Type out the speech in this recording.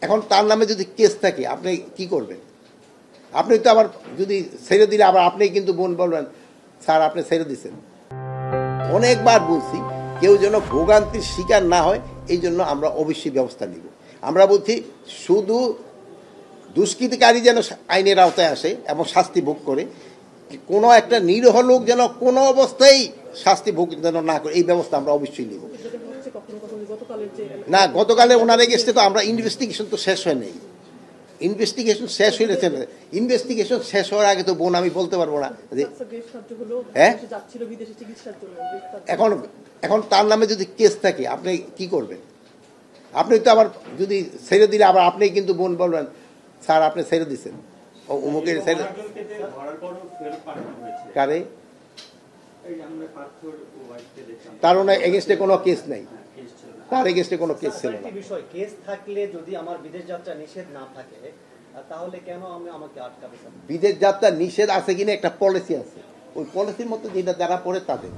এখন তার নামে যদি কেস থাকে আপনি কি করবেন? আপনি তো আবার যদি ছেড়ে দিলে আবার আপনি কিন্তু বোন বলবেন স্যার আপনি ছেড়ে দিচ্ছেন। অনেকবার বলছি কেউ যেন ভোগান্তির শিকার না হয়, এই জন্য আমরা অবশ্যই ব্যবস্থা নিব। আমরা বলছি শুধু দুষ্কৃতিকারী যেন আইনের আওতায় আসে এবং শাস্তি ভোগ করে, কোনো একটা নিরীহ লোক যেন কোনো অবস্থায় শাস্তি ভোগ যেন না করে, এই ব্যবস্থা আমরা অবশ্যই নিব। না, গতকালে ওনার এগেস্টে তো আমরা ইনভেস্টিগেশন তো শেষ হয় নাই। ইনভেস্টিগেশন শেষ হয়েছে না, ইনভেস্টিগেশন শেষ হওয়ার আগে তো বোন আমি বলতে পারবো না যে হ্যাঁ। এখন এখন তার নামে যদি কেস থাকে আপনি কি করবেন? আপনি তো আবার যদি ছেড়ে দিলে আবার আপনি কিন্তু বোন বলবেন স্যার আপনি ছেড়ে দিচ্ছেন, অমুকের ছেড়ে কারে তার এগেস্টে কোনো কেস নাই, তার এগেস্টে কোনো কেস ছিল না। বিষয় কেস থাকলে যদি আমার বিদেশ যাত্রা নিষেধ না থাকে তাহলে কেন আমাকে আটকাবে? বিদেশ যাত্রা নিষেধ আছে কিনা একটা পলিসি আছে, ওই পলিসির মতো যেটা যারা পড়ে তাদের